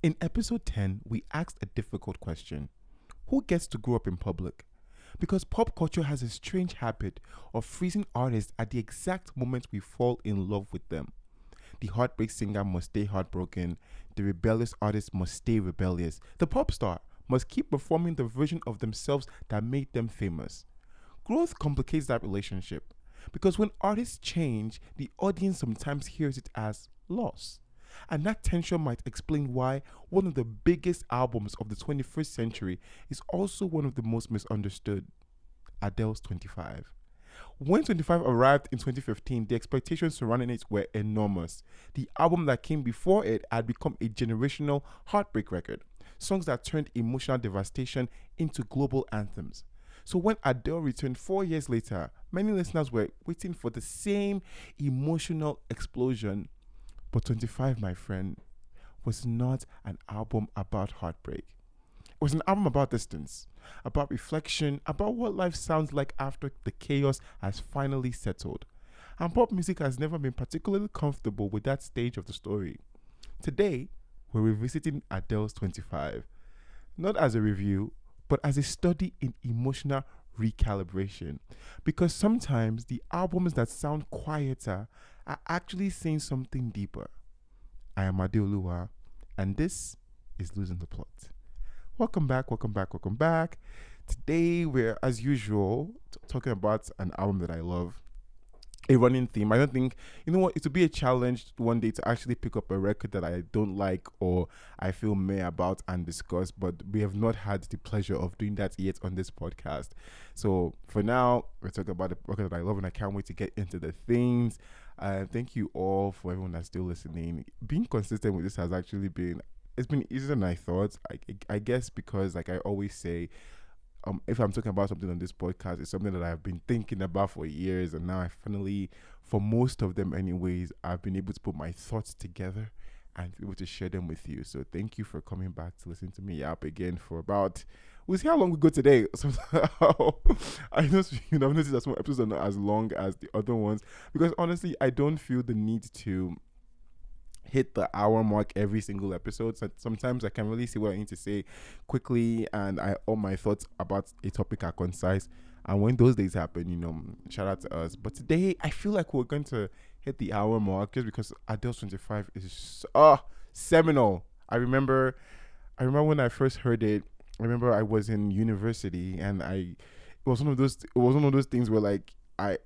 In episode 10, we asked a difficult question. Who gets to grow up in public? Because pop culture has a strange habit of freezing artists at the exact moment we fall in love with them. The heartbreak singer must stay heartbroken. The rebellious artist must stay rebellious. The pop star must keep performing the version of themselves that made them famous. Growth complicates that relationship because when artists change, the audience sometimes hears it as loss. And that tension might explain why one of the biggest albums of the 21st century is also one of the most misunderstood. Adele's 25. When 25 arrived in 2015, the expectations surrounding it were enormous. The album that came before it had become a generational heartbreak record, songs that turned emotional devastation into global anthems. So when Adele returned 4 years later, many listeners were waiting for the same emotional explosion. But 25, my friend, was not an album about heartbreak. It was an album about distance, about reflection, about what life sounds like after the chaos has finally settled. And pop music has never been particularly comfortable with that stage of the story. Today, we're revisiting Adele's 25, not as a review, but as a study in emotional recalibration. Because sometimes the albums that sound quieter are actually saying something deeper. I am Adele, and this is Losing the Plot. Welcome back, welcome back, welcome back. Today we're, as usual, talking about an album that I love. A running theme. I don't think, you know what, it would be a challenge one day to actually pick up a record that I don't like or I feel meh about and discuss, but we have not had the pleasure of doing that yet on this podcast. So for now, we're talking about the record that I love and I can't wait to get into the things. Thank you all for everyone that's still listening. Being consistent with this has actually it's been easier than I thought. I guess because, like I always say, if I'm talking about something on this podcast, it's something that I've been thinking about for years, and now I finally, for most of them anyways, I've been able to put my thoughts together and be able to share them with you. So thank you for coming back to listen to me yap again for about, we'll see how long we go today. So I know I've noticed that some episodes are not as long as the other ones, because honestly, I don't feel the need to hit the hour mark every single episode. So sometimes I can really see what I need to say quickly, and all my thoughts about a topic are concise. And when those days happen, shout out to us. But today I feel like we're going to hit the hour mark just because Adele's 25 is seminal. I remember when I first heard it. I remember I was in university, and it was one of those things where, like, I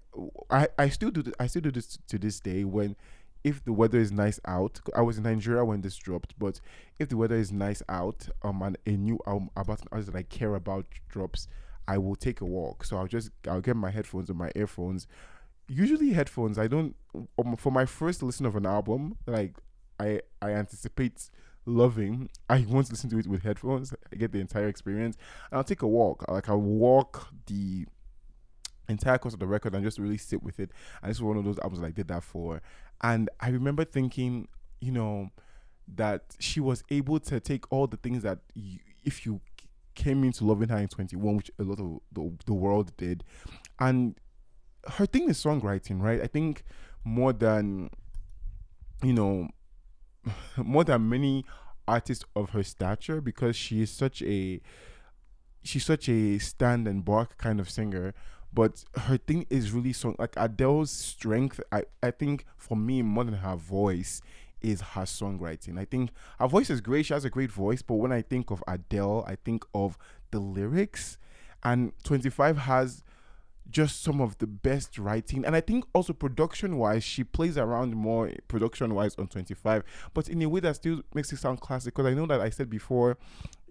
still do this to this day. When, if the weather is nice out, I was in Nigeria when this dropped, but if the weather is nice out, and a new album about an artist that I care about drops, I will take a walk. So I'll get my headphones or my earphones. Usually headphones. I don't, for my first listen of an album, like I anticipate loving, I want to listen to it with headphones. I get the entire experience. And I'll take a walk. I'll walk the entire course of the record and just really sit with it. And this is one of those albums that I did that for. And I remember thinking, that she was able to take all the things that if you came into loving her in 21, which a lot of the world did, and her thing is songwriting, right? I think more than many artists of her stature, because she's such a stand and bark kind of singer. But her thing is really song. Like Adele's strength, I think for me, more than her voice, is her songwriting. I think her voice is great. She has a great voice. But when I think of Adele, I think of the lyrics. And 25 has just some of the best writing. And I think also production-wise, she plays around more production-wise on 25. But in a way that still makes it sound classic. Because I know that I said before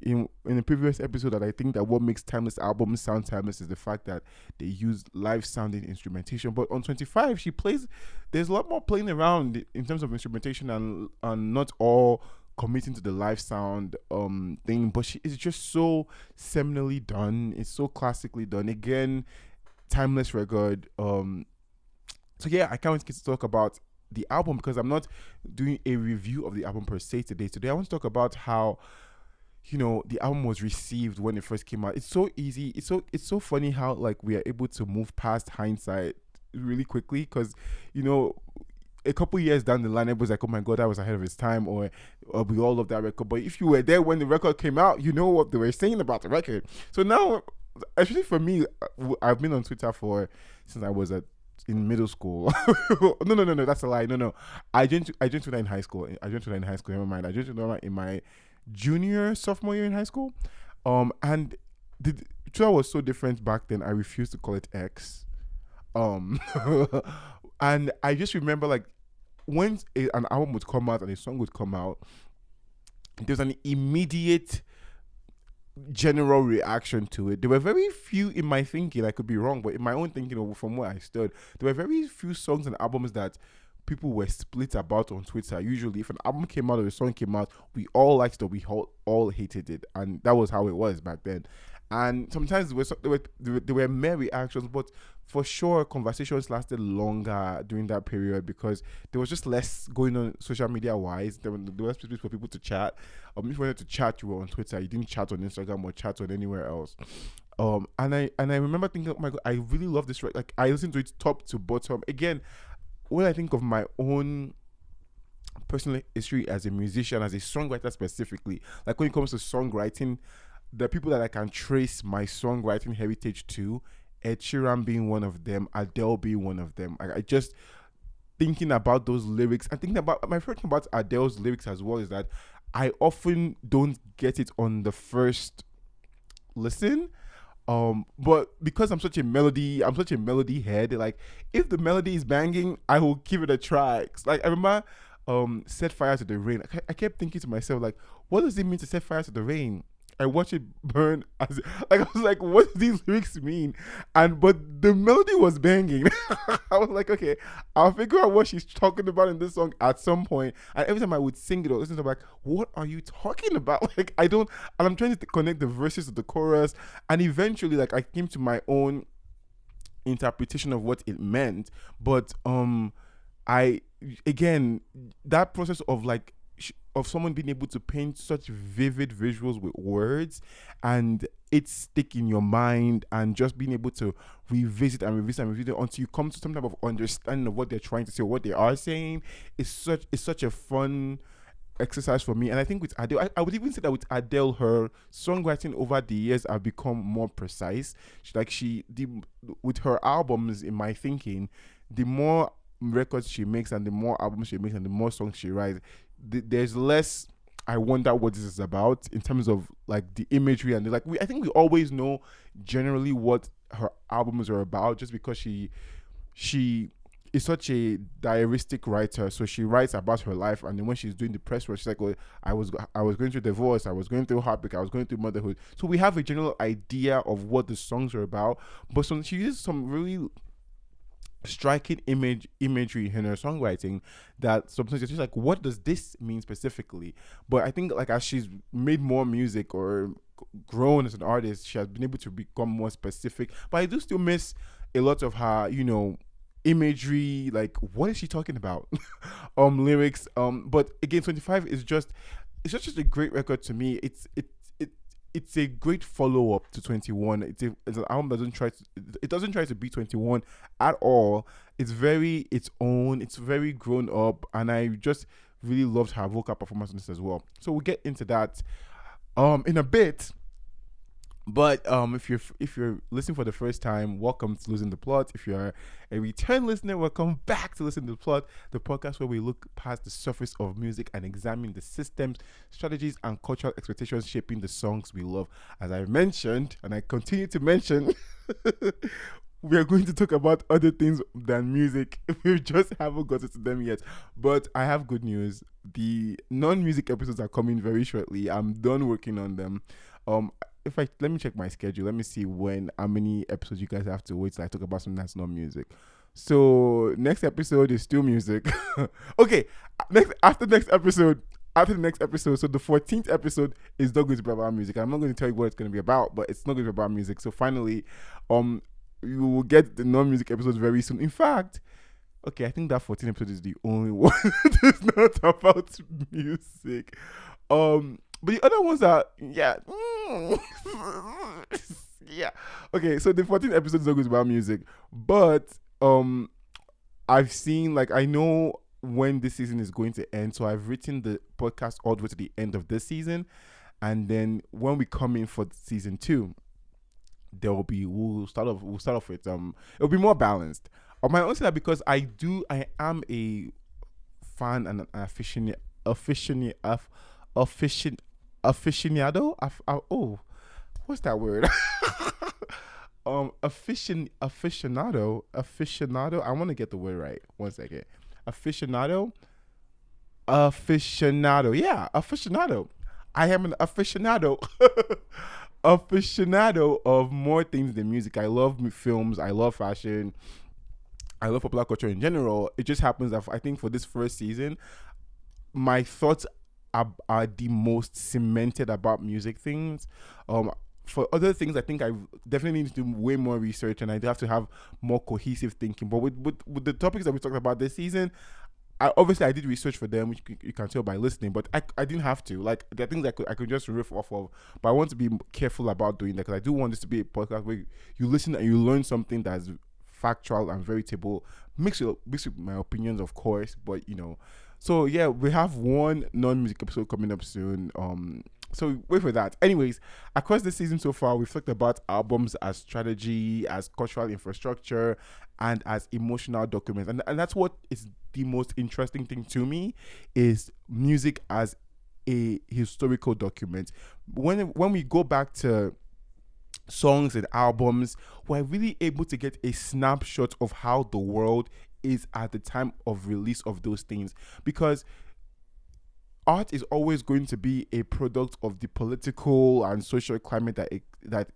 in a previous episode that I think that what makes timeless albums sound timeless is the fact that they use live sounding instrumentation. But on 25, there's a lot more playing around in terms of instrumentation and not all committing to the live sound thing. But it's just so seminally done. It's so classically done. Again, timeless record. So yeah, I can't wait to talk about the album, because I'm not doing a review of the album per se today. Today I want to talk about how the album was received when it first came out. It's so easy. It's so funny how, like, we are able to move past hindsight really quickly, because a couple years down the line, everybody's like, "Oh my god, that was ahead of its time," or "We all love that record." But if you were there when the record came out, you know what they were saying about the record. So now, especially for me, I've been on Twitter since I was in middle school. No, that's a lie. No. I joined Twitter in high school. Never mind. I joined Twitter in my sophomore year in high school. And the Twitter was so different back then. I refused to call it X. Um, and I just remember like when an album would come out and a song would come out, there's an immediate general reaction to it. There were very few in my thinking, I could be wrong, but in my own thinking from where I stood, there were very few songs and albums that people were split about on Twitter. Usually if an album came out or a song came out, we all liked it or we all hated it, and that was how it was back then. And sometimes there were mere reactions, but for sure conversations lasted longer during that period because there was just less going on social media wise. There was less space for people to chat. If you wanted to chat, you were on Twitter. You didn't chat on Instagram or chat on anywhere else. And I remember thinking, oh my god, I really love this record. Like I listened to it top to bottom. Again, when I think of my own personal history as a musician, as a songwriter specifically, like when it comes to songwriting, the people that I can trace my songwriting heritage to, Ed Sheeran being one of them, Adele being one of them. I just thinking about those lyrics and thinking about my favorite thing about Adele's lyrics as well is that I often don't get it on the first listen. But because I'm such a melody head, like if the melody is banging, I will give it a try. Like I remember Set Fire to the Rain. I kept thinking to myself, like, what does it mean to set fire to the rain? I watch it burn as like I was like, what do these lyrics mean? But the melody was banging. I was like, okay, I'll figure out what she's talking about in this song at some point. And every time I would sing it or listen to it, I'm like, what are you talking about? Like and I'm trying to connect the verses to the chorus. And eventually, like I came to my own interpretation of what it meant. But I again that process of like of someone being able to paint such vivid visuals with words and it stick in your mind and just being able to revisit and revisit until you come to some type of understanding of what they're trying to say or what they are saying is such a fun exercise for me. And I think with Adele, I would even say that with Adele, her songwriting over the years have become more precise. With her albums, in my thinking, the more records she makes and the more albums she makes and the more songs she writes, there's less I wonder what this is about in terms of like the imagery and I think we always know generally what her albums are about just because she is such a diaristic writer. So she writes about her life, and then when she's doing the press work, she's like, well, I was going through divorce, I was going through heartbreak, I was going through motherhood. So we have a general idea of what the songs are about, but she uses some really striking imagery in her songwriting that sometimes it's just like, what does this mean specifically? But I think like as she's made more music or grown as an artist, she has been able to become more specific. But I do still miss a lot of her, imagery, like what is she talking about? Lyrics. But again, 25 is just a great record to me. It's a great follow-up to 21. It's an album that doesn't try to be 21 at all. It's very its own. It's very grown up, and I just really loved her vocal performance on this as well. So we'll get into that in a bit. But if you're listening for the first time, welcome to Losing the Plot. If you're a return listener, welcome back to Losing the Plot, the podcast where we look past the surface of music and examine the systems, strategies, and cultural expectations shaping the songs we love. As I mentioned, and I continue to mention, we are going to talk about other things than music. We just haven't gotten to them yet. But I have good news. The non-music episodes are coming very shortly. I'm done working on them. Let me check my schedule. Let me see how many episodes you guys have to wait till I talk about something that's not music. So next episode is still music. Okay, after the next episode, so the 14th episode is not going to be about music. I'm not going to tell you what it's going to be about, but it's not going to be about music. So finally, you will get the non-music episodes very soon. In fact, okay, I think that 14th episode is the only one that's not about music. But the other ones are, yeah. Yeah. Okay, so the 14th episode is not going to be about music. But I've seen, I know when this season is going to end. So I've written the podcast all the way to the end of this season, and then when we come in for season 2, there will be we'll start off with it'll be more balanced. On my own side, because I am a fan and an aficionado. Oh, what's that word? Aficionado. I want to get the word right. One second. Aficionado. Yeah, aficionado. I am an aficionado. Aficionado of more things than music. I love films. I love fashion. I love popular culture in general. It just happens that I think for this first season, my thoughts are the most cemented about music things. For other things, I think I definitely need to do way more research, and I do have to have more cohesive thinking. But with the topics that we talked about this season, I did research for them, which you can tell by listening, but I didn't have to. Like, there are things I could just riff off of, but I want to be careful about doing that because I do want this to be a podcast where you listen and you learn something that's factual and veritable, mixed with my opinions, of course, but So yeah, we have one non-music episode coming up soon. So wait for that. Anyways, across this season so far, we've talked about albums as strategy, as cultural infrastructure, and as emotional documents. And that's what is the most interesting thing to me, is music as a historical document. When we go back to songs and albums, we're really able to get a snapshot of how the world is at the time of release of those things, because art is always going to be a product of the political and social climate that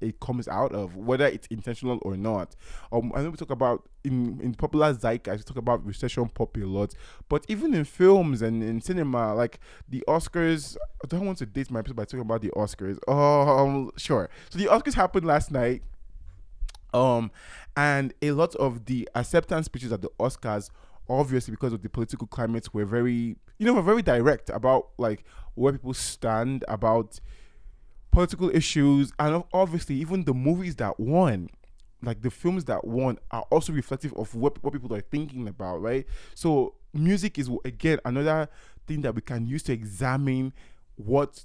it comes out of, whether it's intentional or not. I know we talk about in popular zeitgeist, we talk about recession pop a lot, but even in films and in cinema, like the Oscars. I don't want to date my episode by talking about the Oscars. Sure. So the Oscars happened last night. And a lot of the acceptance speeches at the Oscars, obviously because of the political climate, were very direct about like where people stand about political issues, and obviously even the movies that won, like the films that won, are also reflective of what people are thinking about, right? So music is again another thing that we can use to examine what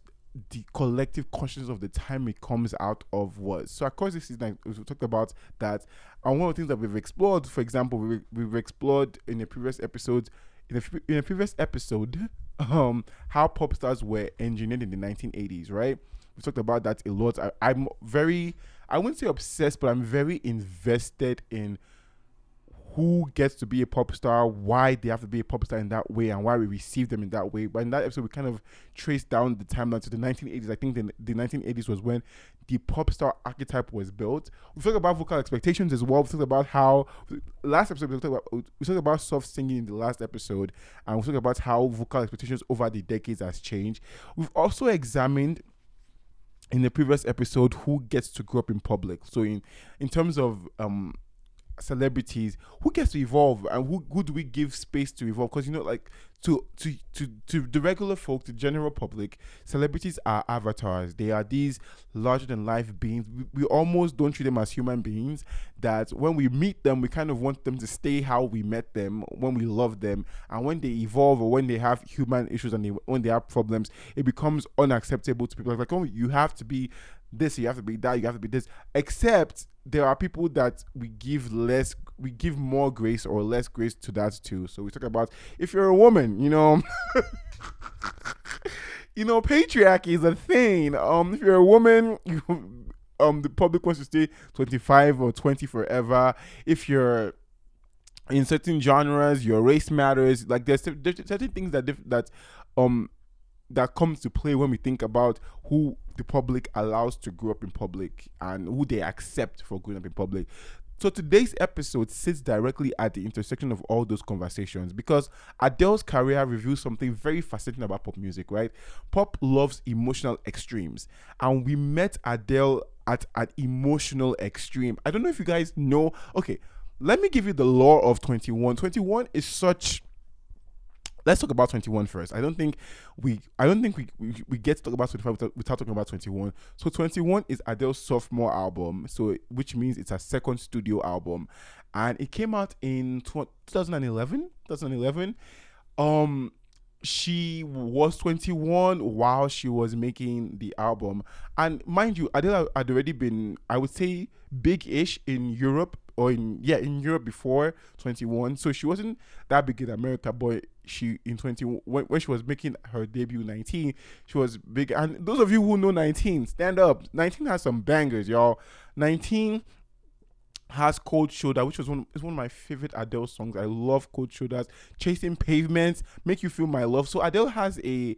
the collective consciousness of the time it comes out of was. So of course this is like we talked about that, and one of the things that we've explored, for example, we've explored in a previous episode how pop stars were engineered in the 1980s, right? We talked about that a lot. I'm very, I wouldn't say obsessed, but I'm very invested in who gets to be a pop star, why they have to be a pop star in that way, and why we receive them in that way. But in that episode, we kind of traced down the timeline to the 1980s. I think the 1980s was when the pop star archetype was built. We talked about vocal expectations as well. We talked about how last episode we talked about soft singing in the last episode, and we talked about how vocal expectations over the decades has changed. We've also examined in the previous episode who gets to grow up in public. So in terms of celebrities, who gets to evolve, and who do we give space to evolve? Because like to the regular folk, the general public, celebrities are avatars. They are these larger than life beings. We almost don't treat them as human beings, that when we meet them, we kind of want them to stay how we met them, when we love them, and when they evolve or when they have human issues and when they have problems, it becomes unacceptable to people. Like, oh, you have to be this, you have to be that, you have to be this. Except there are people that we give more grace or less grace to that too. So we talk about, if you're a woman, patriarchy is a thing. If you're a woman, the public wants to stay 25 or 20 forever. If you're in certain genres, your race matters. Like there's certain things that comes to play when we think about who the public allows to grow up in public and who they accept for growing up in public. So today's episode sits directly at the intersection of all those conversations, because Adele's career reveals something very fascinating about pop music, right? Pop loves emotional extremes, and we met Adele at an emotional extreme. I don't know if you guys know. Okay, let me give you the lore of 21. 21 is such... Let's talk about 21 first. I don't think we get to talk about 25 without talking about 21. So 21 is Adele's sophomore album, so which means it's her second studio album, and it came out in 2011. Um, she was 21 while she was making the album, and mind you, Adele had already been, I would say, big-ish in Europe, or in Europe before 21. So she wasn't that big in America, but she in 20 when she was making her debut 19, she was big. And those of you who know 19, stand up. 19 has some bangers, y'all. 19 has Cold Shoulder, which was one of my favorite Adele songs. I love Cold Shoulders. Chasing Pavements, Make You Feel My Love. So Adele has a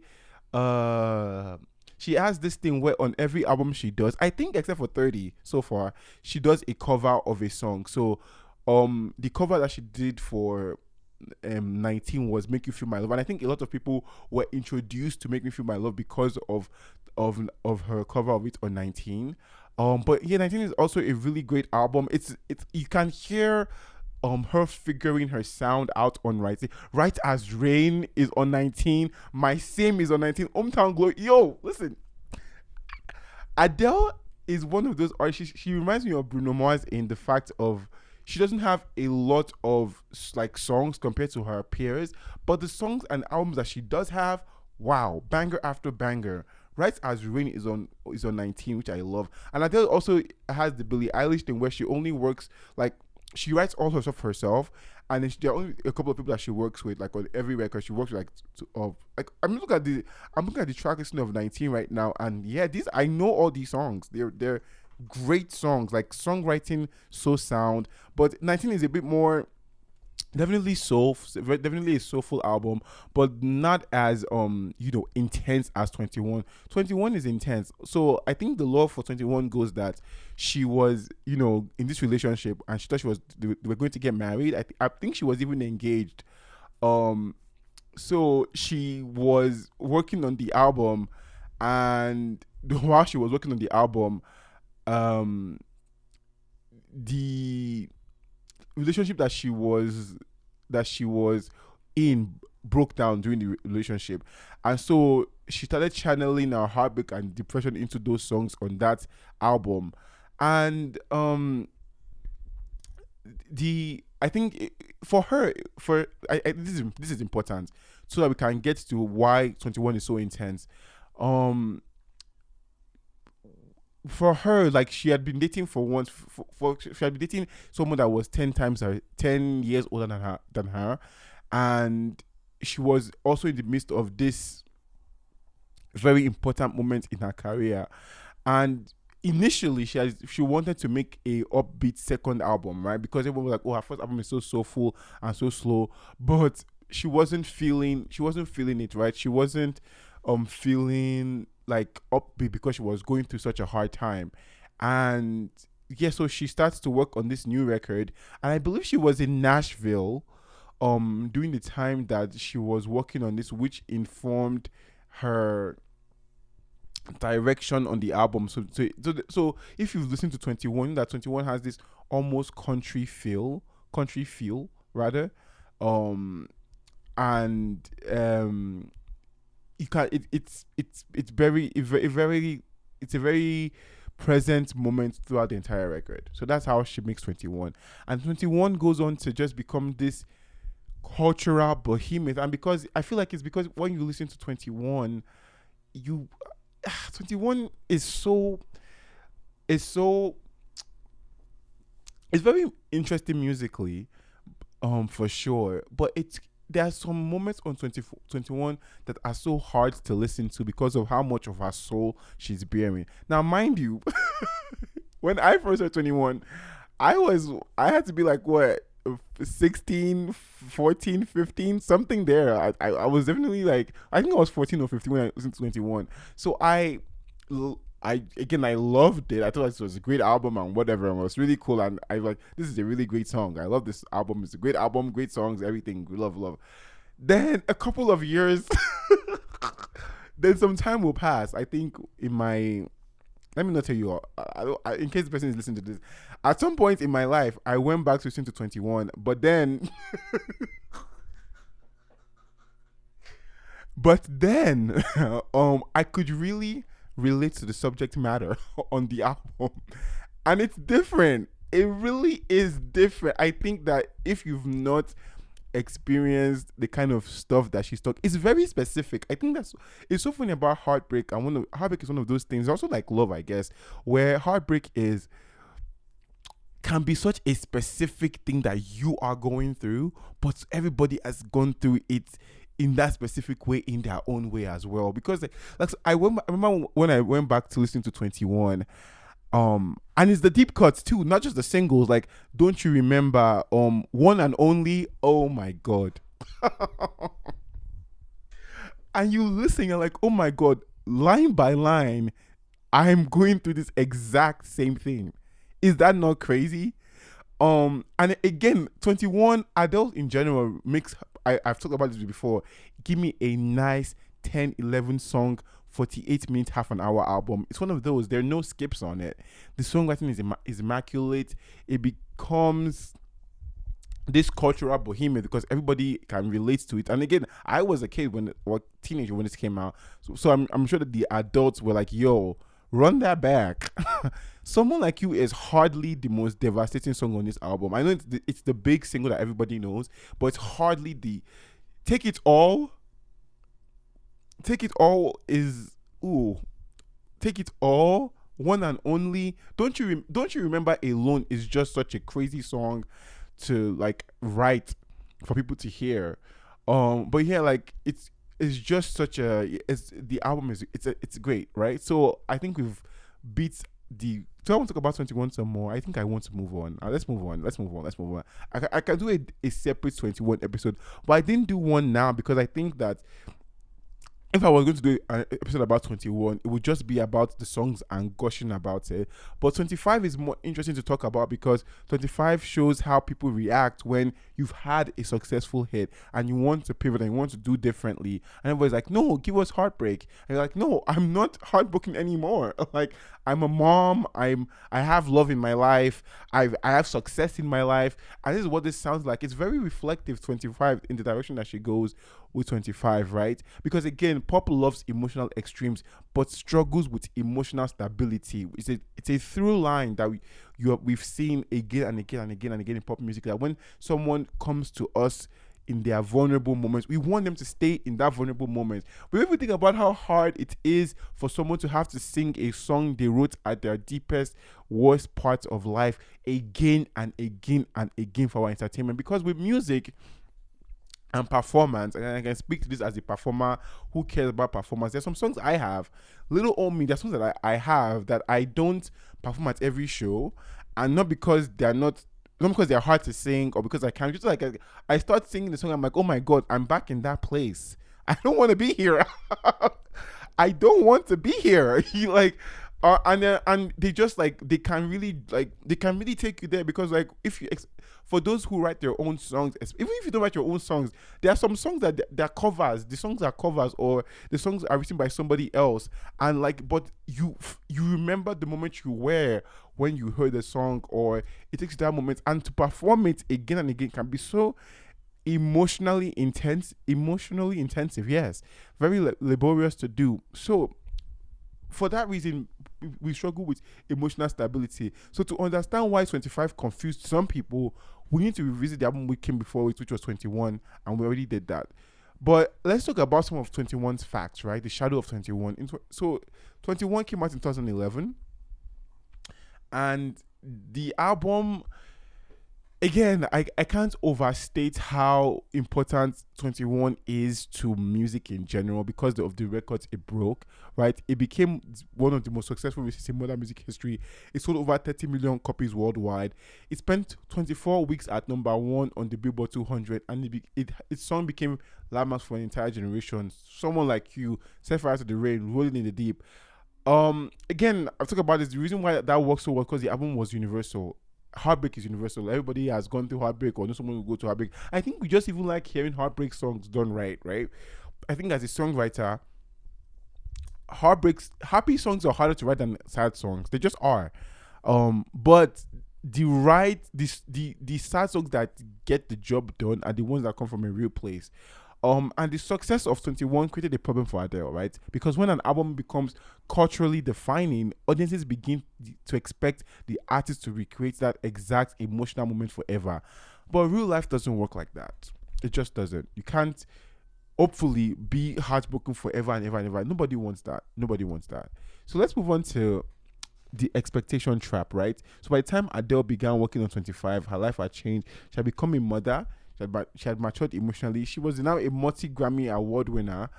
uh she has this thing where on every album she does, I think except for 30 so far, she does a cover of a song. So the cover that she did for 19 was Make You Feel My Love, and I think a lot of people were introduced to Make Me Feel My Love because of her cover of it on 19. But yeah, 19 is also a really great album. It's you can hear her figuring her sound out on Right. Right as Rain is on 19. My Same is on 19. Hometown Glory. Yo, listen, Adele is one of those artists. She reminds me of Bruno Mars in the fact of she doesn't have a lot of like songs compared to her peers, but the songs and albums that she does have, wow, banger after banger. Right as Rain is on 19, which I love. And Adele also has the Billie Eilish thing where she only works like she writes all her stuff herself, and then there are only a couple of people that she works with. Like on every record, she works with like of like I'm looking at the track listing of 19 right now, and yeah, these I know all these songs. They're great songs, like songwriting so sound. But 19 is a bit more definitely definitely a soulful album, but not as intense as 21. 21 is intense. So I think the love for 21 goes that she was in this relationship, and she thought they were going to get married. I think she was even engaged. um so she was working on the album, and while she was working on the album, um the relationship that she was in broke down during the relationship, and so she started channeling her heartbreak and depression into those songs on that album. And the I think for her, this is important so that we can get to why 21 is so intense. um for her, like she had been dating for once she had been dating someone that was 10 years older than her, and she was also in the midst of this very important moment in her career. And initially she wanted to make a upbeat second album, right? Because everyone was like, oh, her first album is so soulful and so slow. But she wasn't feeling it, right? She wasn't feeling like upbeat because she was going through such a hard time. And yeah, so she starts to work on this new record, and I believe she was in Nashville during the time that she was working on this, which informed her direction on the album. So if you've listened to 21, that 21 has this almost country feel rather. um and you can it's very it's a very present moment throughout the entire record. So that's how she makes 21. And 21 goes on to just become this cultural behemoth. And because I feel like it's because when you listen to 21, you 21 is so it's very interesting musically, for sure. But there are some moments on 21 that are so hard to listen to because of how much of her soul she's bearing. Now, mind you, when I first heard 21, I had to be like, what, 16, 14, 15, something there. I was definitely like, I think I was 14 or 15 when I listened to 21. So I loved it. I thought this was a great album and whatever, and it was really cool. And I like, this is a really great song. I love this album. It's a great album, great songs, everything. Love. Then a couple of years, then some time will pass. I think in my, let me not tell you all, in case the person is listening to this, at some point in my life, I went back to listen to 21, but then, I could really relate to the subject matter on the album, and it's different. It really is different. I think that if you've not experienced the kind of stuff that she's talking. It's very specific. I think that's it's so funny about heartbreak. And heartbreak is one of those things. Also like love, I guess, where heartbreak is can be such a specific thing that you are going through, but everybody has gone through it in that specific way in their own way as well. Because like I remember when I went back to listen to 21, and it's the deep cuts too, not just the singles. Like, don't you remember One and Only? Oh my god. And you listen, you're like, oh my god, line by line, I'm going through this exact same thing. Is that not crazy? And again, 21, Adele in general makes, I've talked about this before, give me a nice 10, 11 song, 48 minutes, half an hour album. It's one of those, there are no skips on it. The songwriting is immaculate. It becomes this cultural bohemian because everybody can relate to it. And again, I was a kid or teenager when this came out. So I'm sure that the adults were like, yo, run that back. Someone Like You is hardly the most devastating song on this album. I know it's the big single that everybody knows, but it's hardly the Take It All. Take It All is Take It All, One and Only. Don't you remember Alone is just such a crazy song to like write for people to hear. But yeah, like it's just such the album is it's great, right? So I think we've beat the. So I want to talk about 21 some more. I think I want to move on. Let's move on. I can do a separate 21 episode, but I didn't do one now because I think that if I was going to do an episode about 21, it would just be about the songs and gushing about it. But 25 is more interesting to talk about because 25 shows how people react when you've had a successful hit and you want to pivot and you want to do differently. And everybody's like, no, give us heartbreak. And you're like, no, I'm not heartbroken anymore. Like, I'm a mom. I have love in my life. I have success in my life. And this is what this sounds like. It's very reflective, 25, in the direction that she goes with 25, right? Because again, pop loves emotional extremes but struggles with emotional stability. It's a through line that we've seen again and again and again and again in pop music, that when someone comes to us in their vulnerable moments, we want them to stay in that vulnerable moment. But if we think about how hard it is for someone to have to sing a song they wrote at their deepest, worst parts of life again and again and again for our entertainment, because with music and performance, and I can speak to this as a performer who cares about performance, there's some songs I have, little old me, there's songs that I have that I don't perform at every show, and not because they're hard to sing or because I can't. Just like I start singing the song, I'm like, oh my god, I'm back in that place. I don't want to be here. I don't want to be here. And they just like they can really take you there, because like if you for those who write their own songs, even if you don't write your own songs, there are some songs that they're covers. The songs are covers, or the songs are written by somebody else, and like, but you remember the moment you were when you heard the song, or it takes that moment, and to perform it again and again can be so emotionally intensive. Yes, very laborious to do. So for that reason, we struggle with emotional stability. So to understand why 25 confused some people, we need to revisit the album we came before it, which was 21, and we already did that. But let's talk about some of 21's facts, right? The shadow of 21. So 21 came out in 2011, and the album, again, I can't overstate how important 21 is to music in general because of the records it broke, right? It became one of the most successful releases in modern music history. It sold over 30 million copies worldwide. It spent 24 weeks at number 1 on the Billboard 200, and its song became landmarks for an entire generation. Someone Like You, Set Fire to the Rain, Rolling in the Deep. Again, I've talked about this. The reason why that worked so well because the album was universal. Heartbreak is universal. Everybody has gone through heartbreak or know someone who go to heartbreak. I think we just even like hearing heartbreak songs done right? I think as a songwriter, happy songs are harder to write than sad songs. They just are. But the sad songs that get the job done are the ones that come from a real place. And the success of 21 created a problem for Adele, right? Because when an album becomes culturally defining, audiences begin to expect the artist to recreate that exact emotional moment forever. But real life doesn't work like that. It just doesn't. You can't hopefully be heartbroken forever and ever and ever. Nobody wants that. Nobody wants that. So let's move on to the expectation trap, right? So by the time Adele began working on 25, her life had changed. She had become a mother. She had matured emotionally. She was now a multi-Grammy award winner.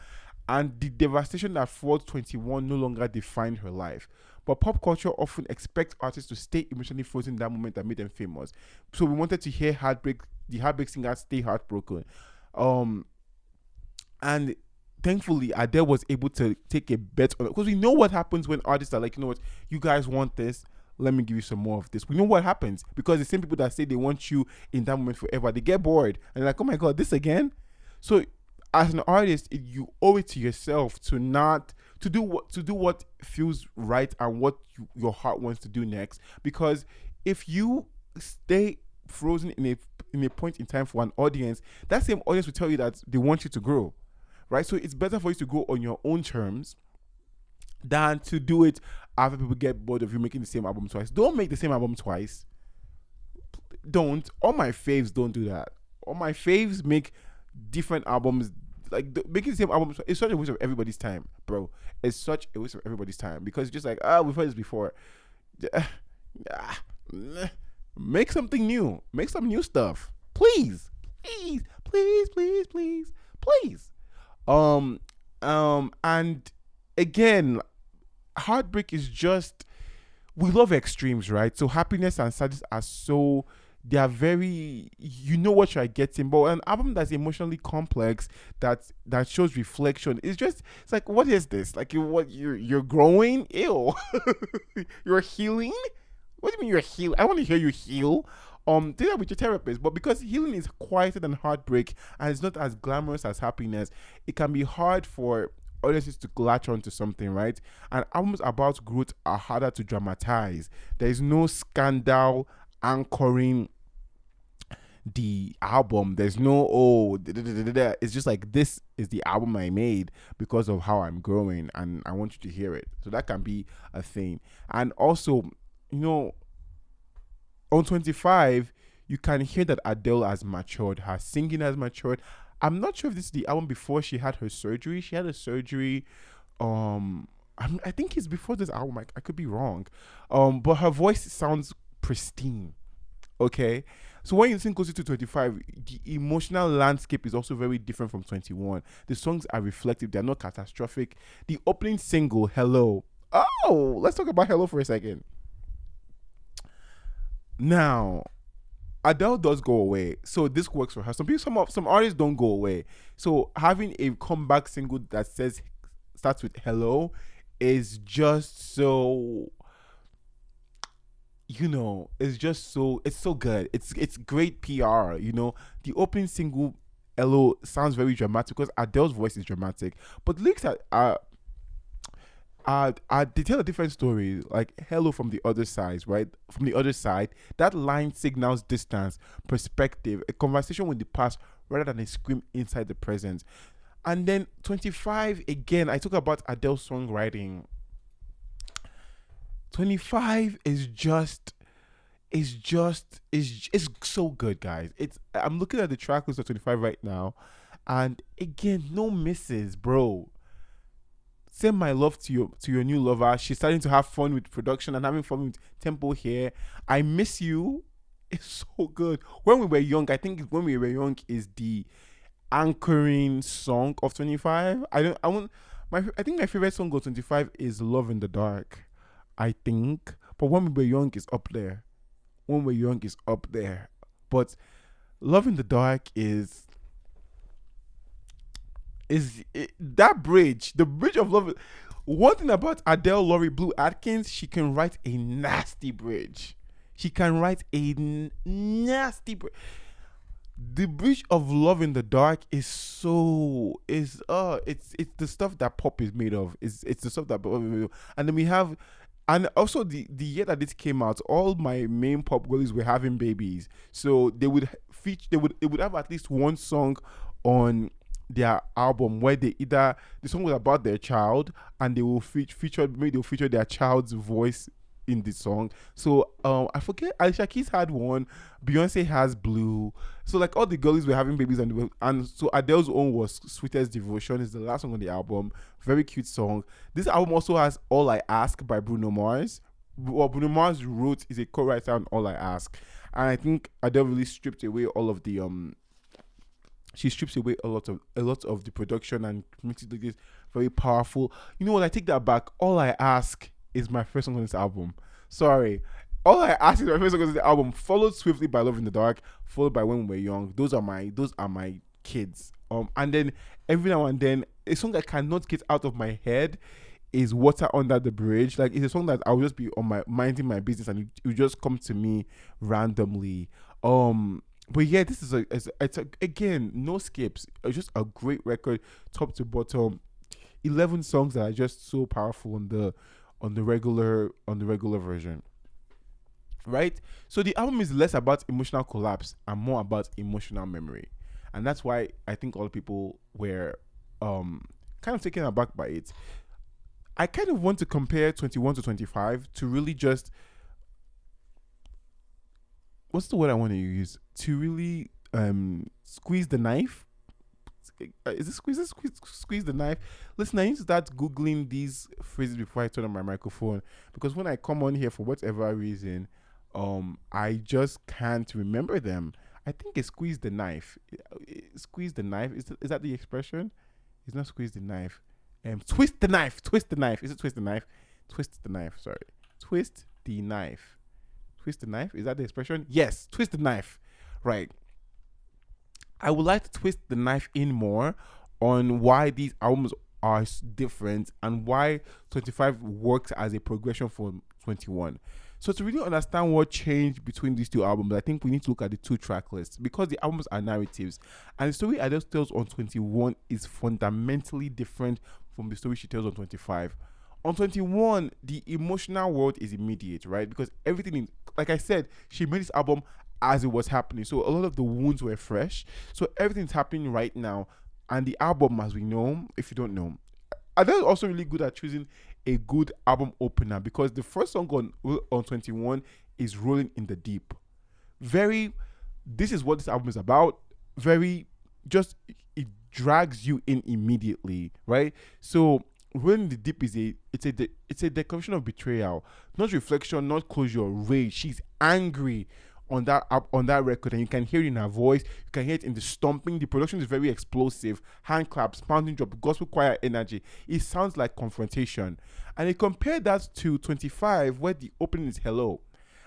And the devastation that followed 21 no longer defined her life. But pop culture often expects artists to stay emotionally frozen in that moment that made them famous. So we wanted to hear the heartbreak singer stay heartbroken. And thankfully Adele was able to take a bet on it, because we know what happens when artists are like, you know what, you guys want this, let me give you some more of this. We know what happens, because the same people that say they want you in that moment forever, they get bored and they're like, oh my god, this again. So as an artist, you owe it to yourself to not to do what feels right and what your heart wants to do next. Because if you stay frozen in a point in time for an audience, that same audience will tell you that they want you to grow, right? So it's better for you to go on your own terms than to do it after people get bored of you making the same album twice. Don't make the same album twice. Don't. All my faves don't do that. All my faves make different albums. Like making the same album is such a waste of everybody's time, bro. It's such a waste of everybody's time, because it's just like, we've heard this before. Make something new. Make some new stuff, please, please, please, please, please, please. And again, heartbreak is just, we love extremes, right? So happiness and sadness are so, they are very, you know what you're getting. But an album that's emotionally complex, that shows reflection, it's just, it's like, what is this? Like, you're growing? Ew. You're healing? What do you mean you're healing? I want to hear you heal. Do that with your therapist. But because healing is quieter than heartbreak and it's not as glamorous as happiness, it can be hard for audiences to latch on to something, right? And albums about growth are harder to dramatize. There is no scandal anchoring the album. There's no it's just like, this is the album I made because of how I'm growing and I want you to hear it. So that can be a thing. And also, you know, on 25, you can hear that Adele has matured. Her singing has matured. I'm not sure if this is the album before she had her surgery. She had a surgery. I think it's before this album. I could be wrong. But her voice sounds pristine. Okay, so when you listen closer to 25, the emotional landscape is also very different from 21. The songs are reflective. They're not catastrophic. The opening single, Hello. Oh, let's talk about Hello for a second. Now, Adele does go away, so this works for her. Some artists don't go away. So having a comeback single that starts with Hello is just so, it's so good. It's great PR. The opening single Hello sounds very dramatic because Adele's voice is dramatic, but lyrics they tell a different story. Like Hello from the other side, right? From the other side, that line signals distance, perspective, a conversation with the past rather than a scream inside the present. And then 25, again, I talk about Adele's songwriting. 25 is so good, guys. I'm looking at the track list of 25 right now, and again, no misses, bro. Send my love to your new lover. She's starting to have fun with production and having fun with tempo here. I Miss You. It's so good. When We Were Young, I think When We Were Young is the anchoring song of 25. I think my favorite song of 25 is Love in the Dark, I think. But When We Were Young is up there. When We Were Young is up there. But Love in the Dark is that bridge, the bridge of love. One thing about Adele Laurie Blue Atkins, she can write a nasty bridge. She can write a nasty bridge. The bridge of Love in the Dark it's the stuff that pop is made of. It's the stuff that pop is made of. And then we have, and also the year that this came out, all my main pop girlies were having babies, so they would have at least one song on their album where the song was about their child, and they will feature their child's voice in the song. So I forget, Alicia Keys had one, Beyonce has Blue. So like all the girlies were having babies, and so Adele's own was Sweetest Devotion, is the last song on the album. Very cute song. This album also has All I Ask by Bruno Mars. What Bruno Mars wrote is a co-writer on All I Ask, and I think Adele really stripped away all of the she strips away a lot of the production and makes it look this very powerful. You know what? I take that back. All I Ask is my first song on this album. Sorry. All I Ask is my first song on this album, followed swiftly by Love in the Dark, followed by When We Were Young. Those are my kids. And then every now and then a song I cannot get out of my head is Water Under the Bridge. Like, it's a song that I'll just be on my minding my business and it will just come to me randomly. But yeah, this is again, no skips. It's just a great record, top to bottom. 11 songs that are just so powerful on the regular version. Right? So the album is less about emotional collapse and more about emotional memory. And that's why I think all people were kind of taken aback by it. I kind of want to compare 21 to 25 to really just, what's the word I want to use? To really squeeze the knife. Is it squeeze the knife? Listen, I need to start Googling these phrases before I turn on my microphone, because when I come on here for whatever reason, I just can't remember them. I think it's squeeze the knife. Squeeze the knife. Is that the expression? It's not squeeze the knife. Twist the knife. Twist the knife. Is it twist the knife? Twist the knife. Sorry. Twist the knife. Twist the knife. Is that the expression? Yes. Twist the knife. Right. I would like to twist the knife in more on why these albums are different and why 25 works as a progression from 21. So to really understand what changed between these two albums, I think we need to look at the two track lists, because the albums are narratives, and the story Adele tells on 21 is fundamentally different from the story she tells on 25. On 21, the emotional world is immediate, right? Because everything, like I said, she made this album as it was happening. So a lot of the wounds were fresh. So everything's happening right now. And the album, as we know, if you don't know, Adele is also really good at choosing a good album opener, because the first song on 21 is Rolling in the Deep. This is what this album is about. It drags you in immediately, right? So Rolling in the Deep it's a declaration of betrayal, not reflection, not closure, rage. She's angry on that record, and you can hear it in her voice. You can hear it in the stomping. The production is very explosive, hand claps, pounding drop, gospel choir energy. It sounds like confrontation. And you compare that to 25, where the opening is Hello,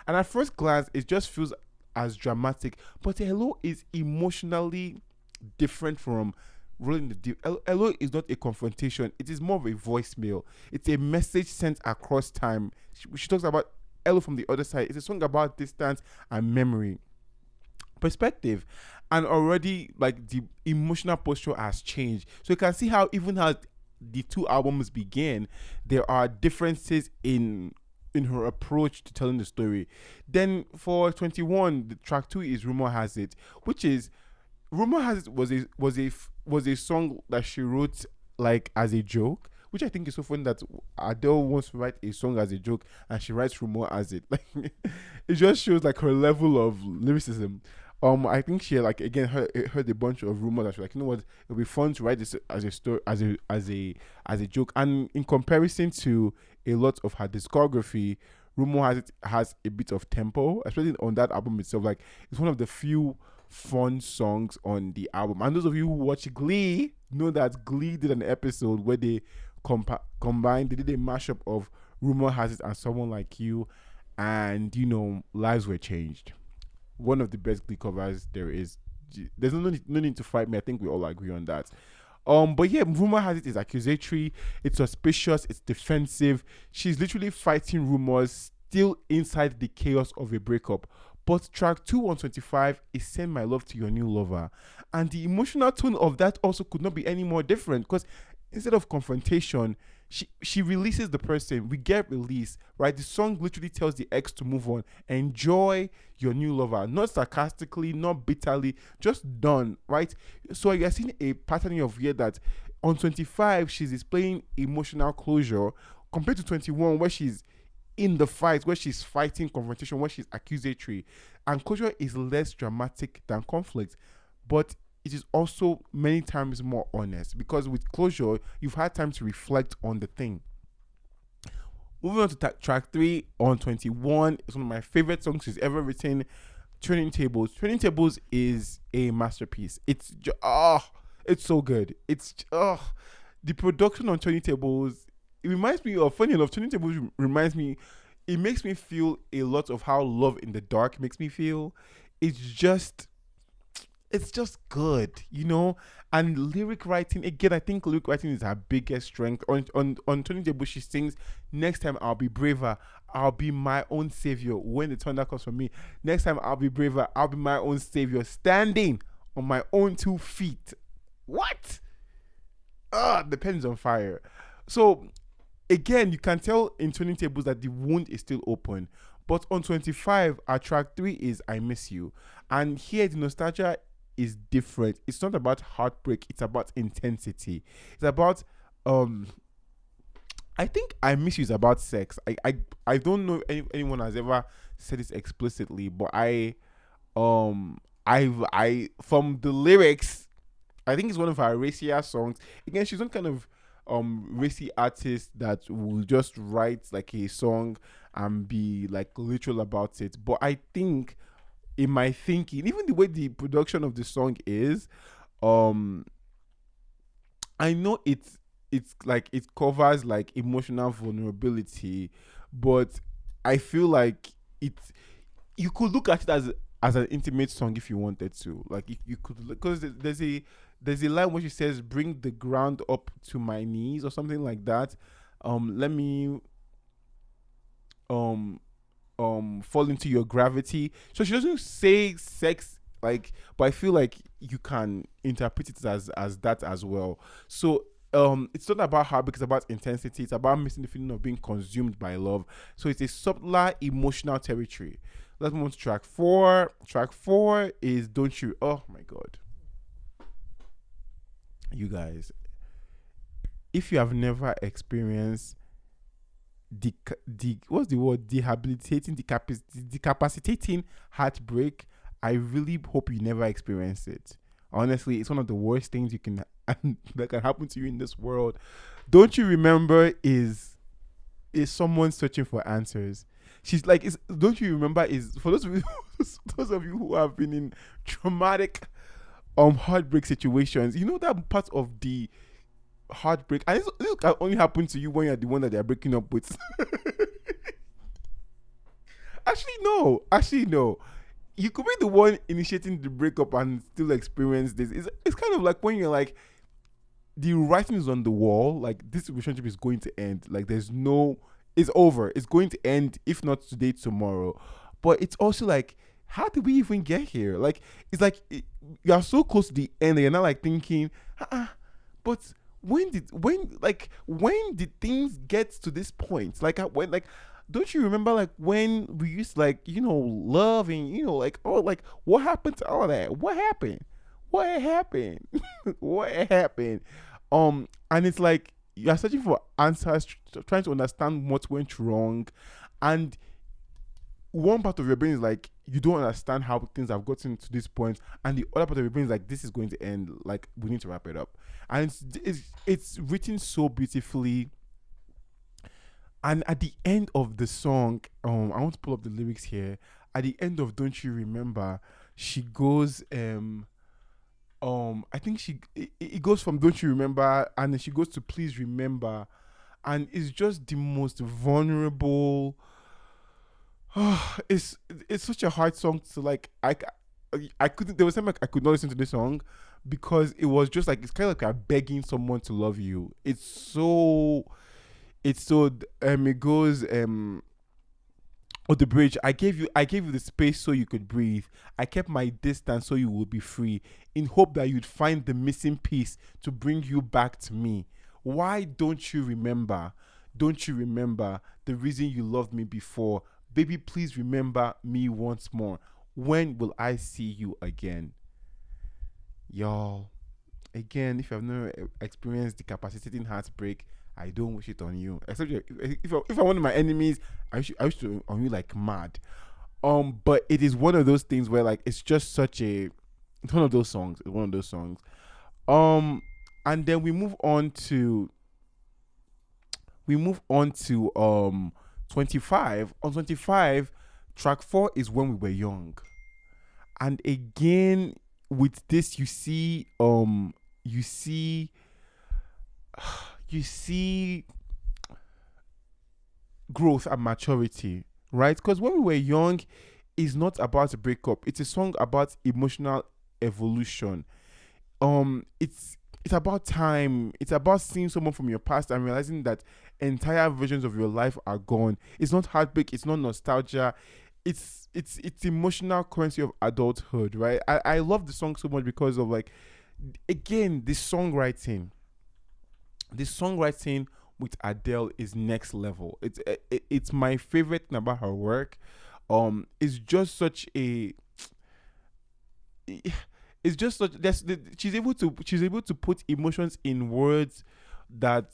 and at first glance it just feels as dramatic, but Hello is emotionally different from Rolling the Deep. Hello is not a confrontation. It is more of a voicemail. It's a message sent across time. She talks about Hello from the Other Side. It's a song about distance and memory, perspective, and already like the emotional posture has changed. So you can see how even how the two albums begin, there are differences in her approach to telling the story. Then for 21, the track 2 is Rumor Has It, which is Rumor Has It was a song that she wrote like as a joke, which I think is so funny that Adele wants to write a song as a joke and she writes Rumor Has It. Like, it just shows like her level of lyricism. I think she like again heard a bunch of rumors that she's like, you know what, it'll be fun to write this as a story, as a joke. And in comparison to a lot of her discography, Rumor has a bit of tempo, especially on that album itself. Like, it's one of the few fun songs on the album. And those of you who watch Glee know that Glee did an episode where they combined, they did a mashup of Rumor Has It and Someone Like You, and lives were changed. One of the best Glee covers there is. There's no need to fight me. I think we all agree on that. But yeah, Rumor Has It is accusatory, it's suspicious, it's defensive. She's literally fighting rumors still inside the chaos of a breakup. But track 2 on 25 is Send My Love to Your New Lover. And the emotional tone of that also could not be any more different, because instead of confrontation, she releases the person. We get release, right? The song literally tells the ex to move on. Enjoy your new lover. Not sarcastically, not bitterly, just done, right? So you're seeing a pattern of here that on 25, she's displaying emotional closure compared to 21, where she's in the fight where she's fighting confrontation, where she's accusatory. And closure is less dramatic than conflict, but it is also many times more honest, because with closure, you've had time to reflect on the thing. Moving on to track 3 on 21, it's one of my favorite songs she's ever written, Turning Tables. Turning Tables is a masterpiece. It's so good. The production on Turning Tables, it reminds me of, funny enough, Turning Tables reminds me, it makes me feel a lot of how Love in the Dark makes me feel. It's just it's just good, you know. And lyric writing, again, I think lyric writing is her biggest strength. On Tony Debo, she sings, "Next time I'll be braver, I'll be my own savior. When the thunder comes from me, next time I'll be braver, I'll be my own savior, standing on my own 2 feet." What? The pen's on fire. So again, you can tell in Turning Tables that the wound is still open. But on 25, our track 3 is "I Miss You." And here the nostalgia is different. It's not about heartbreak, it's about intensity. It's about I think "I Miss You" is about sex. I don't know if anyone has ever said this explicitly, but I from the lyrics, I think it's one of her racier songs. Again, she's one kind of racy artist that will just write like a song and be like literal about it. But I think, in my thinking, even the way the production of the song is, I know it's like it covers like emotional vulnerability, but I feel like it's, you could look at it as an intimate song if you wanted to. Like you could, because there's a line where she says, "Bring the ground up to my knees" or something like that. Let me um fall into your gravity. So she doesn't say sex, like, but I feel like you can interpret it as that as well. So it's not about heartbreak, it's about intensity, it's about missing the feeling of being consumed by love. So it's a subtler emotional territory. Let's move on to track 4. Track 4 is "Don't You." Oh my god, you guys, if you have never experienced the what's the word, decapacitating heartbreak, I really hope you never experience it. Honestly, it's one of the worst things you can that can happen to you in this world. "Don't You Remember" is someone searching for answers. She's like, "Don't you remember" is for those of you those of you who have been in traumatic heartbreak situations. You know that part of the heartbreak, and this can only happen to you when you're the one that they're breaking up with. Actually no, you could be the one initiating the breakup and still experience this. It's kind of like when you're like, the writing is on the wall, like this relationship is going to end, like it's over, it's going to end, if not today, tomorrow. But it's also like, how did we even get here? Like, it's like you are so close to the end and you're not like thinking, but when did things get to this point? Like, when, like, don't you remember, like, when we used to, like, love, and like, oh, like, what happened to all that? What happened? What happened? And it's like you're searching for answers, trying to understand what went wrong, and one part of your brain is like, you don't understand how things have gotten to this point, and the other part of your brain is like, this is going to end, like, we need to wrap it up. And it's written so beautifully. And at the end of the song, I want to pull up the lyrics here. At the end of "Don't You Remember," she goes, I think it goes from "Don't You Remember," and then she goes to "Please Remember," and it's just the most vulnerable. It's such a hard song to, like, I couldn't, there was time like I could not listen to this song, because it was just like, it's kind of like you're begging someone to love you. It goes, or the bridge, I gave you the space so you could breathe. I kept my distance so you would be free, in hope that you'd find the missing piece to bring you back to me. Why don't you remember? Don't you remember the reason you loved me before? Baby, please remember me once more. When will I see you again? Y'all, again, if you have never experienced decapacitating heartbreak, I don't wish it on you. Except if I'm one of my enemies, I used to on you like mad. But it is one of those things where like it's just such a it's one of those songs. It's one of those songs. Um, and then we move on to 25. On 25, track 4 is When We Were Young. And again, with this, you see, you see growth and maturity, right? Because When We Were Young is not about a breakup. It's a song about emotional evolution. It's about time. It's about seeing someone from your past and realizing that entire versions of your life are gone. It's not heartbreak. It's not nostalgia. It's emotional currency of adulthood, right? I love the song so much because of like, again, the songwriting with Adele is next level. It's my favorite thing about her work. It's just such a it's just such she's able to put emotions in words that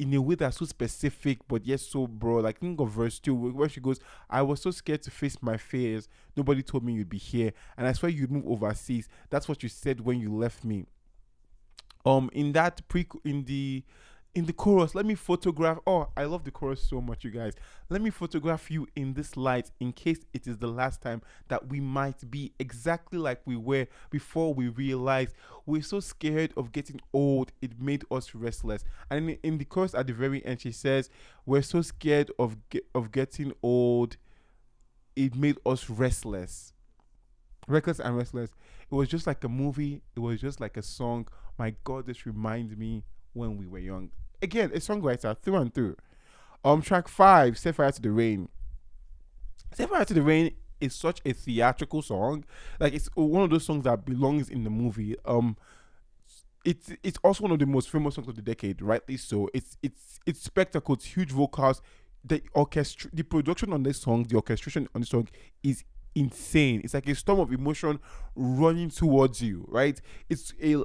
in a way that's so specific but yet so broad. Like think of verse 2 where she goes, I was so scared to face my fears. Nobody told me you'd be here. And I swear you'd move overseas. That's what you said when you left me. In that pre in the chorus, let me photograph. Oh, I love the chorus so much, you guys. Let me photograph you in this light in case it is the last time that we might be exactly like we were before we realized we're so scared of getting old. It made us restless. And in the chorus at the very end, she says, we're so scared of getting old. It made us restless. Reckless and restless. It was just like a movie. It was just like a song. My God, this reminds me when we were young. Again, a songwriter through and through. Track 5, Set Fire to the Rain. Set Fire to the Rain is such a theatrical song. Like it's one of those songs that belongs in the movie. It's also one of the most famous songs of the decade, rightly so. It's spectacle, it's huge vocals. The production on this song, the orchestration on this song is insane. It's like a storm of emotion running towards you, right?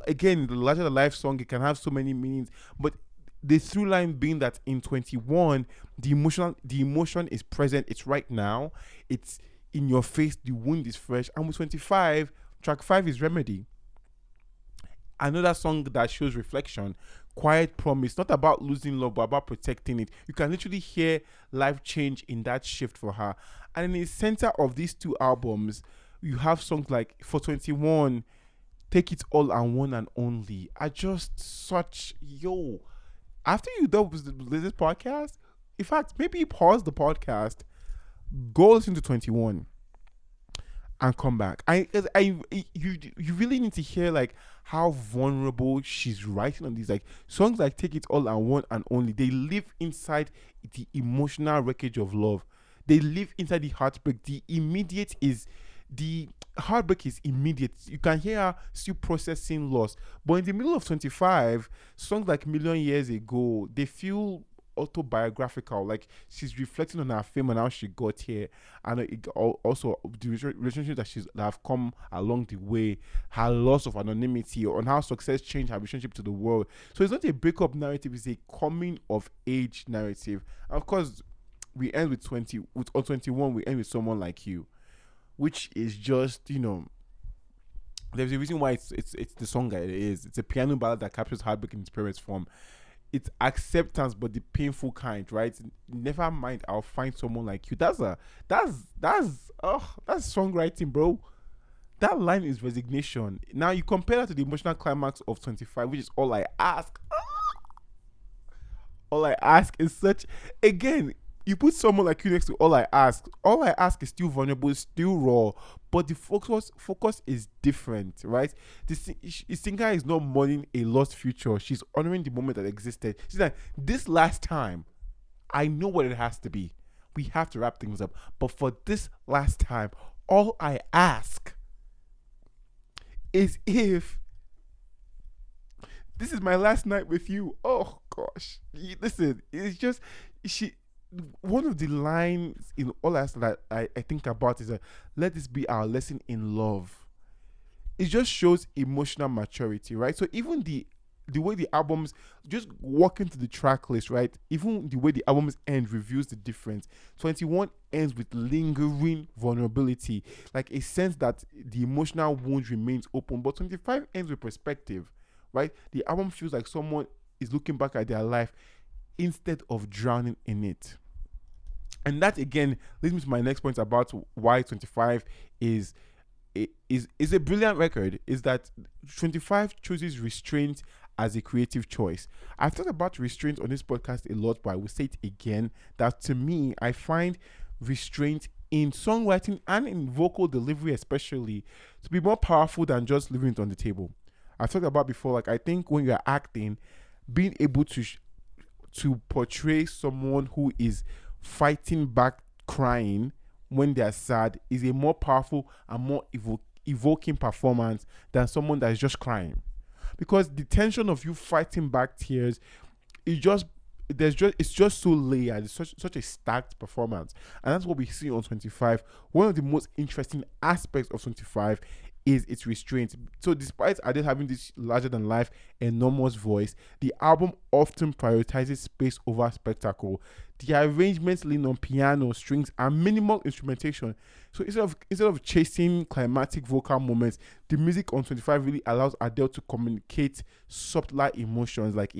Again, the larger than life song. It can have so many meanings, but the through line being that in 21, the emotion is present. It's right now. It's in your face. The wound is fresh. And with 25, track 5 is Remedy. Another song that shows reflection, quiet promise, not about losing love, but about protecting it. You can literally hear life change in that shift for her. And in the center of these two albums, you have songs like For 21, Take It All and One and Only. Are just such, yo. After you done with this podcast, in fact, maybe pause the podcast, go listen to 21 and come back. You really need to hear like how vulnerable she's writing on these like songs like Take It All and One and Only. They live inside the emotional wreckage of love. They live inside the heartbreak. The heartbreak is immediate. You can hear her still processing loss. But in the middle of 25, songs like Million Years Ago, they feel autobiographical. Like she's reflecting on her fame and how she got here, and also the relationship that have come along the way, her loss of anonymity, on how success changed her relationship to the world. So it's not a breakup narrative; it's a coming of age narrative. And of course, we end with on 21. We end with Someone Like You, which is just there's a reason why it's the song that it is. It's a piano ballad that captures heartbreak in its purest form. It's acceptance, but the painful kind, right? Never mind, I'll find someone like you. That's songwriting, bro. That line is resignation. Now you compare that to the emotional climax of 25, which is All I Ask. All I Ask is such, again, you put Someone Like You next to All I Ask. All I Ask is still vulnerable, still raw, but the focus is different, right? The singer is not mourning a lost future. She's honoring the moment that existed. She's like, this last time, I know what it has to be. We have to wrap things up. But for this last time, all I ask is if this is my last night with you. Oh gosh. Listen, it's just one of the lines in All I Ask that I think about is let this be our lesson in love. It just shows emotional maturity, right? So even the the way the albums, just walking to the track list, right? Even the way the albums end reveals the difference. 21 ends with lingering vulnerability, like a sense that the emotional wound remains open. But 25 ends with perspective, right? The album feels like someone is looking back at their life instead of drowning in it. And that again leads me to my next point about why 25 is a brilliant record. Is that 25 chooses Restraint as a creative choice. I've talked about Restraint on this podcast a lot, but I will say it again, that to me, I find Restraint in songwriting and in vocal delivery especially to be more powerful than just leaving it on the table. I've talked about before, like I think when you're acting, being able to portray someone who is fighting back crying when they're sad is a more powerful and more evoking performance than someone that is just crying, because the tension of you fighting back tears is just it's just so layered. It's such a stacked performance, and that's what we see on 25. One of the most interesting aspects of 25 is its restraint. So despite Adele having this larger than life enormous voice, the album often prioritizes space over spectacle. The arrangements lean on piano, strings, and minimal instrumentation. So instead of chasing climatic vocal moments, the music on 25 really allows Adele to communicate subtler emotions like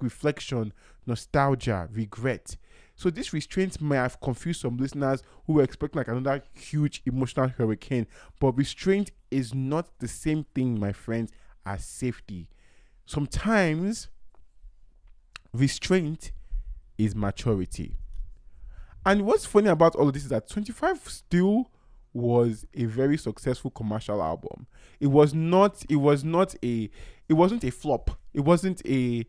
reflection, nostalgia, regret. So this Restraint may have confused some listeners who were expecting like another huge emotional hurricane, but Restraint is not the same thing, my friends, as safety. Sometimes Restraint is maturity. And what's funny about all of this is that 25 still was a very successful commercial album. It wasn't a flop. It wasn't a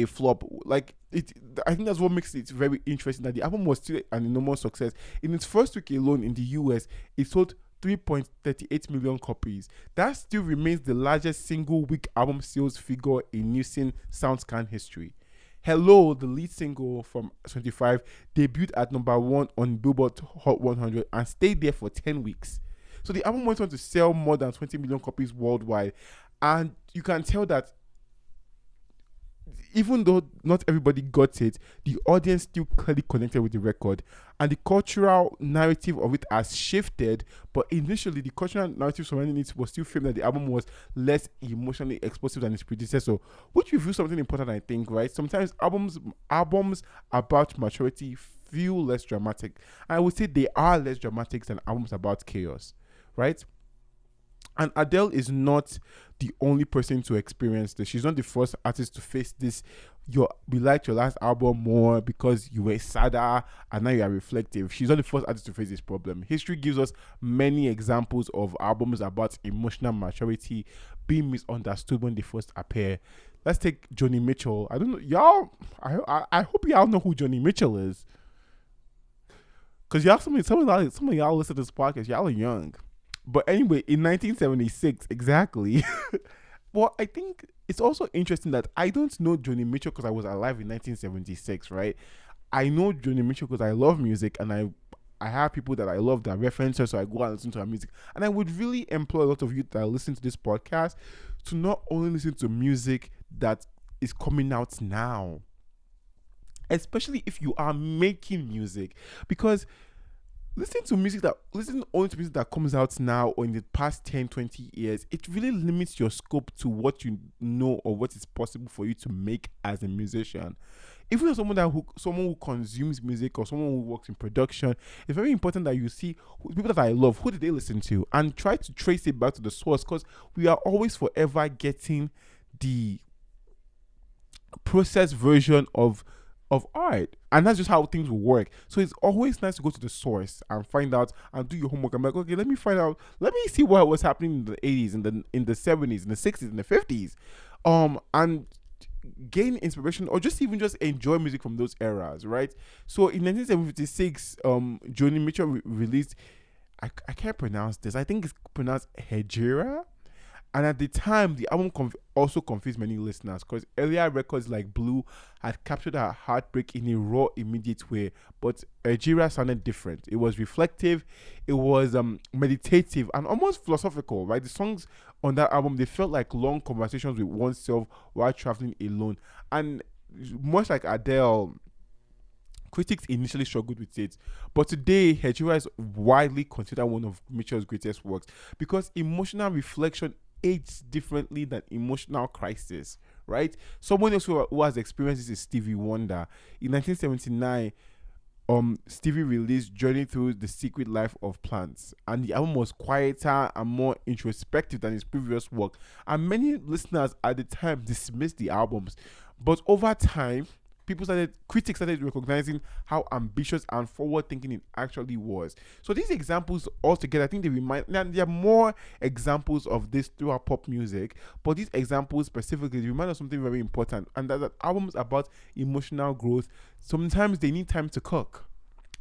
flop. Like it, I think that's what makes it very interesting, that the album was still an enormous success. In its first week alone in the US, it sold 3.38 million copies. That still remains the largest single week album sales figure in Nielsen SoundScan history. Hello, the lead single from 25, debuted at number 1 on Billboard Hot 100 and stayed there for 10 weeks. So the album went on to sell more than 20 million copies worldwide. And you can tell that even though not everybody got it, the audience still clearly connected with the record. And the cultural narrative of it has shifted, but initially the cultural narrative surrounding it was still framed that the album was less emotionally explosive than its predecessor, which reveals something important, I think, right? Sometimes albums about maturity feel less dramatic. I would say they are less dramatic than albums about chaos, right? And Adele is not the only person to experience this. She's not the first artist to face this. We liked your last album more because you were sadder and now you are reflective. She's not the first artist to face this problem. History gives us many examples of albums about emotional maturity being misunderstood when they first appear. Let's take Joni Mitchell. I don't know, y'all. I hope y'all know who Joni Mitchell is, because y'all, some of y'all listen to this podcast. Y'all are young. But anyway, in 1976, exactly. Well, I think it's also interesting that I don't know Joni Mitchell because I was alive in 1976, right? I know Joni Mitchell because I love music, and I have people that I love that reference her, so I go and listen to her music. And I would really employ a lot of you that listen to this podcast to not only listen to music that is coming out now, especially if you are making music, because listen only to music that comes out now or in the past 10-20 years, it really limits your scope to what you know or what is possible for you to make as a musician. Even as someone who consumes music or someone who works in production, it's very important that you see people that I love, who did they listen to, and try to trace it back to the source, because we are always forever getting the processed version of art, and that's just how things will work. So it's always nice to go to the source and find out and do your homework. I'm like, okay, let me see what was happening in the 80s, in the 70s, in the 60s, in the 50s, and gain inspiration, or just enjoy music from those eras, right? So in 1976, Joni Mitchell released, I can't pronounce this, I think it's pronounced Hejira, And at the time, the album also confused many listeners because earlier records like Blue had captured her heartbreak in a raw, immediate way. But Algeria sounded different. It was reflective, it was meditative, and almost philosophical, right? The songs on that album, they felt like long conversations with oneself while traveling alone. And much like Adele, critics initially struggled with it, but today Hejira is widely considered one of Mitchell's greatest works because emotional reflection ages differently than emotional crisis, right? Someone else who has experienced this is Stevie Wonder. In 1979, Stevie released Journey Through the Secret Life of Plants, and the album was quieter and more introspective than his previous work. And many listeners at the time dismissed the albums, but over time, critics started recognizing how ambitious and forward-thinking it actually was. So these examples altogether, I think there are more examples of this throughout pop music, but these examples specifically remind us something very important, and that albums about emotional growth, sometimes they need time to cook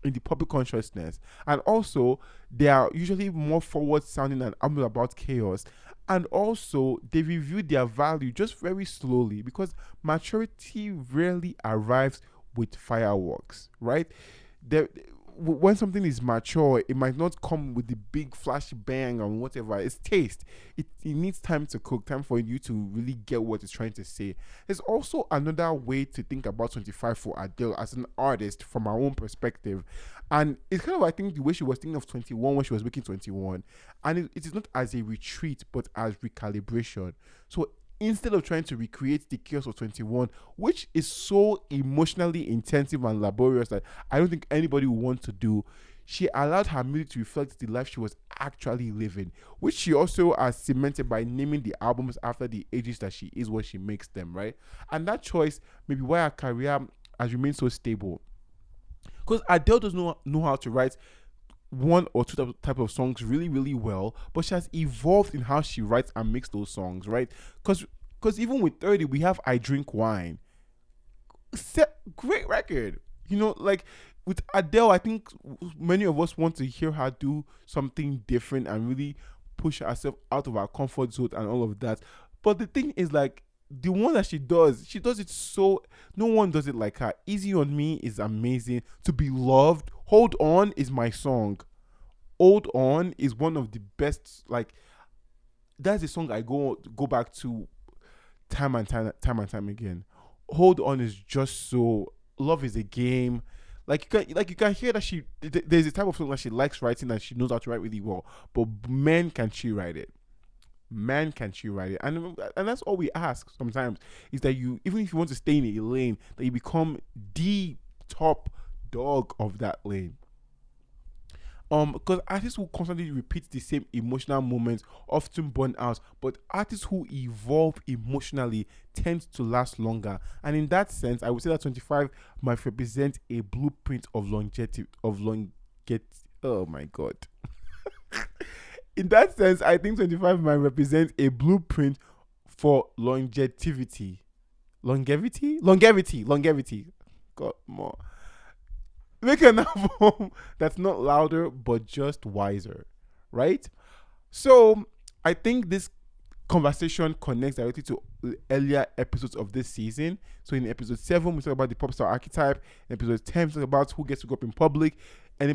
in the public consciousness, and also they are usually more forward sounding than albums about chaos, and also they review their value just very slowly because maturity rarely arrives with fireworks, right? There, when something is mature, it might not come with the big flashy bang and whatever. It's taste. It needs time to cook, time for you to really get what it's trying to say. There's also another way to think about 25 for Adele as an artist from our own perspective. And it's kind of, I think, the way she was thinking of 21 when she was making 21. And it is not as a retreat, but as recalibration. So instead of trying to recreate the chaos of 21, which is so emotionally intensive and laborious that I don't think anybody would want to do, she allowed her music to reflect the life she was actually living, which she also has cemented by naming the albums after the ages that she is when she makes them, right? And that choice may be why her career has remained so stable. Because Adele does not know how to write one or two type of songs really, really well, but she has evolved in how she writes and makes those songs, right? Because even with 30, we have I Drink Wine. Great record. Like with Adele, I think many of us want to hear her do something different and really push herself out of her comfort zone and all of that. But the thing is, like, the one that she does it so, no one does it like her. Easy on Me is amazing. To Be Loved, Hold On is my song. Hold On is one of the best, like, that's a song I go back to time and time again. Hold On is just so, Love Is a Game. You can hear that there's a type of song that she likes writing and she knows how to write really well. But man, can she write it? Man, can she write it? And that's all we ask sometimes, is that you, even if you want to stay in a lane, that you become the top dog of that lane. Because artists who constantly repeat the same emotional moments often burn out, but artists who evolve emotionally tend to last longer. And in that sense, I would say that 25 might represent a blueprint of longevity. Oh my god. In that sense, I think 25 might represent a blueprint for longevity. Longevity. God, more. Make an album that's not louder but just wiser, right? So I think this conversation connects directly to earlier episodes of this season. So in episode 7, we talk about the pop star archetype. In episode 10, we talk about who gets to go up in public. And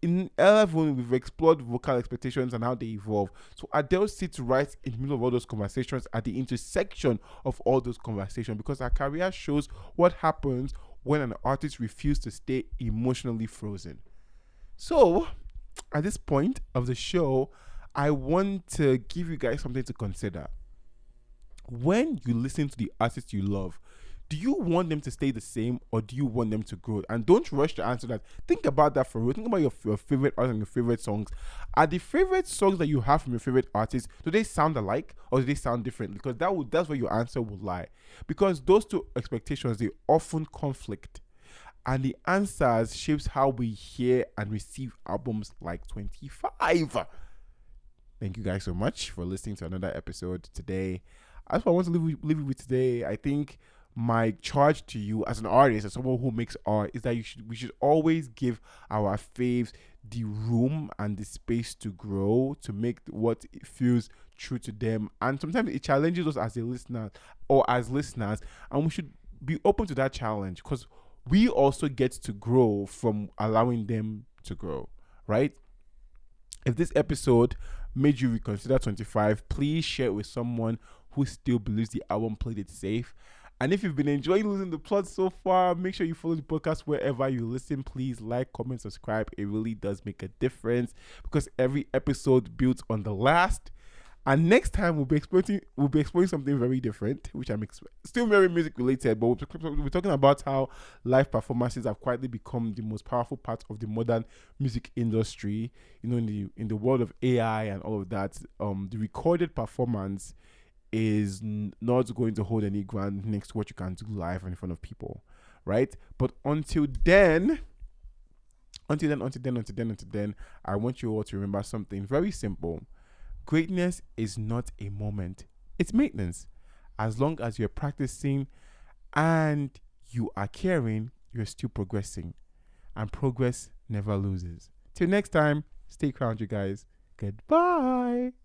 in 11, we've explored vocal expectations and how they evolve. So Adele sits right in the middle of all those conversations, at the intersection of all those conversations, because her career shows what happens when an artist refuses to stay emotionally frozen. So, at this point of the show, I want to give you guys something to consider. When you listen to the artists you love, do you want them to stay the same or do you want them to grow? And don't rush to answer that. Think about that for real. Think about your favorite artists and your favorite songs. Are the favorite songs that you have from your favorite artists, do they sound alike or do they sound different? Because that's where your answer will lie. Because those two expectations, they often conflict. And the answers shapes how we hear and receive albums like 25. Thank you guys so much for listening to another episode today. That's what I want to leave you with today. I think my charge to you as an artist, as someone who makes art, is that we should always give our faves the room and the space to grow, to make what it feels true to them, and sometimes it challenges us as a listener or as listeners, and we should be open to that challenge because we also get to grow from allowing them to grow, right? If this episode made you reconsider 25, please share it with someone who still believes the album played it safe. And if you've been enjoying losing the plot so far, make sure you follow the podcast wherever you listen. Please like, comment, subscribe. It really does make a difference because every episode builds on the last. And next time we'll be exploring something very different, which still very music related, but we'll be talking about how live performances have quietly become the most powerful part of the modern music industry. You know, in the world of AI and all of that, the recorded performance is not going to hold any ground next to what you can do live in front of people, right? But until then, I want you all to remember something very simple. Greatness is not a moment, it's maintenance. As long as you're practicing and you are caring, you're still progressing. And progress never loses. Till next time, stay crowned, you guys. Goodbye.